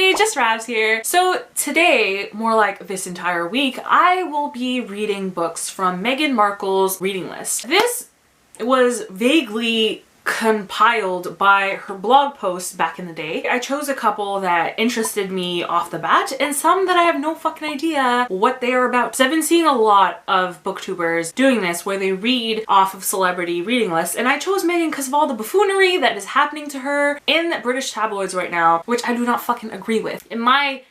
Hey, just Ravs here. So today, more like this entire week, I will be reading books from Megan Markle's reading list. This was vaguely compiled by her blog posts back in the day. I chose a couple that interested me off the bat and some that I have no fucking idea what they are about. So I've been seeing a lot of booktubers doing this where they read off of celebrity reading lists, and I chose Megan because of all the buffoonery that is happening to her in British tabloids right now, which I do not fucking agree with. In my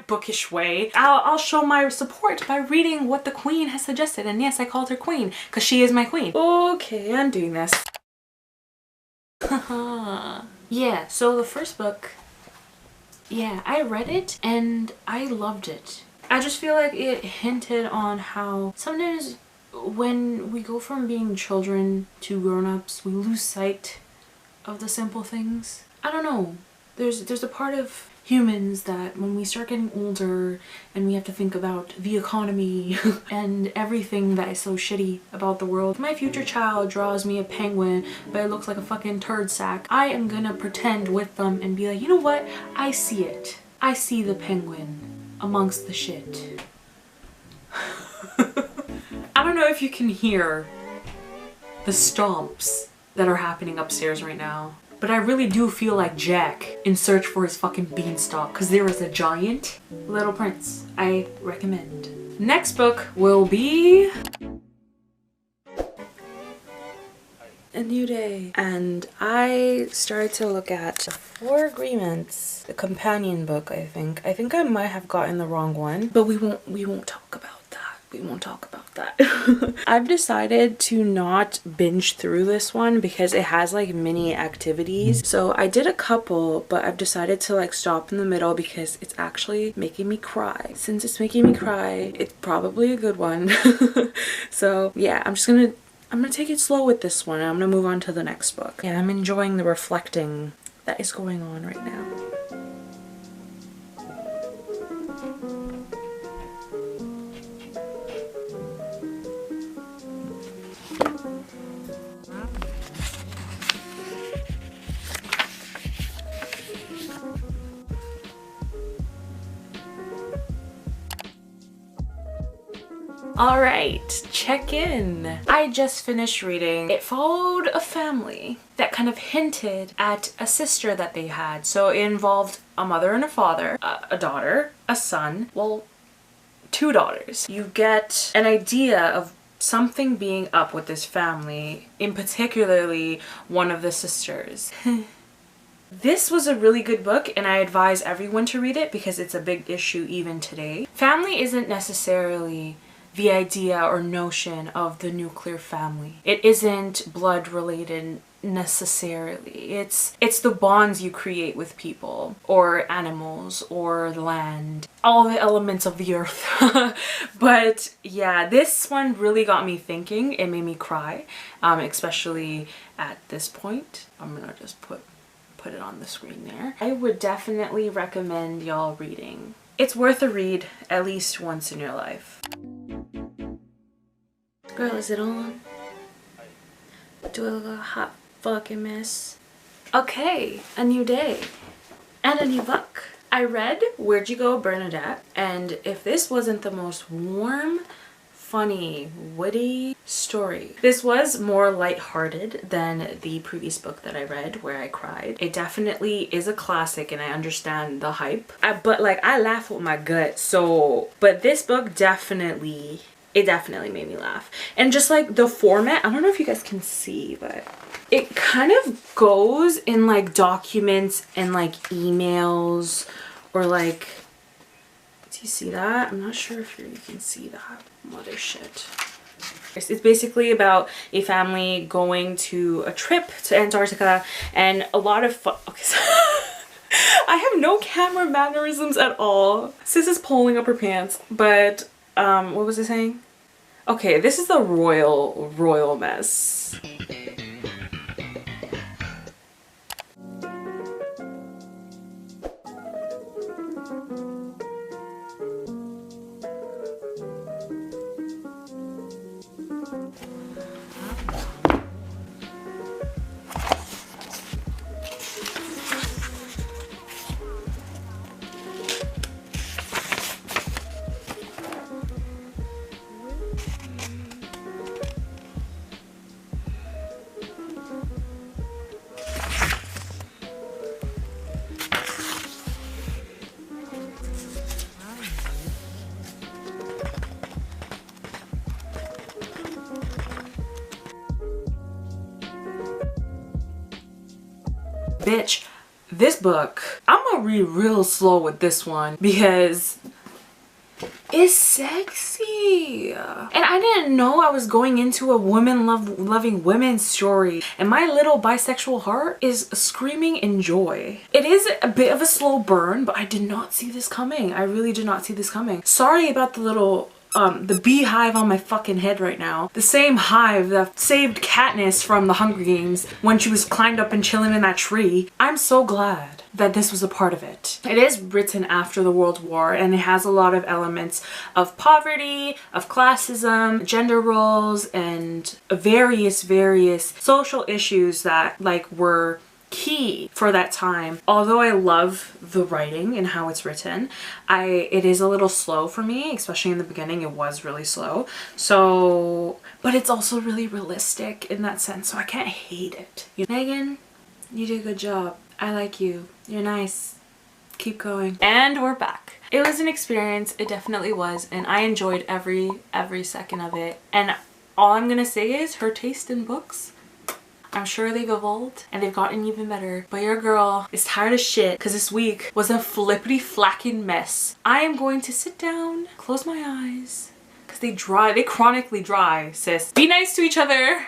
bookish way, I'll show my support by reading what the queen has suggested. And yes, I called her queen because she is my queen. Okay, I'm doing this. Yeah, so the first book, yeah, I read it and I loved it. I just feel like it hinted on how sometimes when we go from being children to grown-ups, we lose sight of the simple things. I don't know. There's a part of humans that when we start getting older and we have to think about the economy and everything that is so shitty about the world. If my future child draws me a penguin but it looks like a fucking turd sack, I am gonna pretend with them and be like, you know what? I see it. I see the penguin amongst the shit. I don't know if you can hear the stomps that are happening upstairs right now, but I really do feel like Jack in search for his fucking beanstalk because there is a giant. Little Prince. I recommend. Next book will be A New Day. And I started to look at The Four Agreements, the companion book, I think. I think I might have gotten the wrong one, but we won't talk about that. We won't talk about that. I've decided to not binge through this one because it has like mini activities. So I did a couple, but I've decided to like stop in the middle because it's actually making me cry. Since it's making me cry, it's probably a good one. So yeah, I'm gonna take it slow with this one. I'm gonna move on to the next book. Yeah, I'm enjoying the reflecting that is going on right now. Alright, check in. I just finished reading. It followed a family that kind of hinted at a sister that they had. So it involved a mother and a father, a daughter, a son, well, two daughters. You get an idea of something being up with this family, in particularly one of the sisters. This was a really good book and I advise everyone to read it because it's a big issue even today. Family isn't necessarily the idea or notion of the nuclear family. It isn't blood related necessarily. It's the bonds you create with people or animals or land, all the elements of the earth. But yeah, this one really got me thinking. It made me cry, especially at this point. I'm gonna just put it on the screen there. I would definitely recommend y'all reading. It's worth a read at least once in your life. Girl, is it on? Do I look like a hot fucking mess? Okay, a new day and a new book. I read Where'd You Go, Bernadette, and if this wasn't the most warm, funny, witty story. This was more lighthearted than the previous book that I read where I cried. It definitely is a classic and I understand the hype. But like I laugh with my gut, so but this book definitely made me laugh. And just like the format, I don't know if you guys can see, but it kind of goes in like documents and like emails or like, do you see that? I'm not sure if you can see that. Mother shit. It's basically about a family going to a trip to Antarctica and a lot of fun. Okay, so I have no camera mannerisms at all. Sis is pulling up her pants, but what was I saying? Okay, this is the royal mess. bitch, this book, I'm gonna read real slow with this one because it's sexy. And I didn't know I was going into a loving women's story, and my little bisexual heart is screaming in joy. It is a bit of a slow burn, but I did not see this coming. I really did not see this coming. Sorry about the little the beehive on my fucking head right now. The same hive that saved Katniss from the Hunger Games when she was climbed up and chilling in that tree. I'm so glad that this was a part of it. It is written after the World War, and it has a lot of elements of poverty, of classism, gender roles, and various social issues that like were key for that time. Although I love the writing and how it's written, it is a little slow for me, especially in the beginning. It was really slow. So, but it's also really realistic in that sense, so I can't hate it. Megan, you did a good job. I like you. You're nice. Keep going. And we're back. It was an experience. It definitely was, and I enjoyed every second of it. And all I'm gonna say is her taste in books, I'm sure they've evolved and they've gotten even better, but your girl is tired of shit because this week was a flippity flacking mess. I am going to sit down, close my eyes, because they chronically dry, sis. Be nice to each other.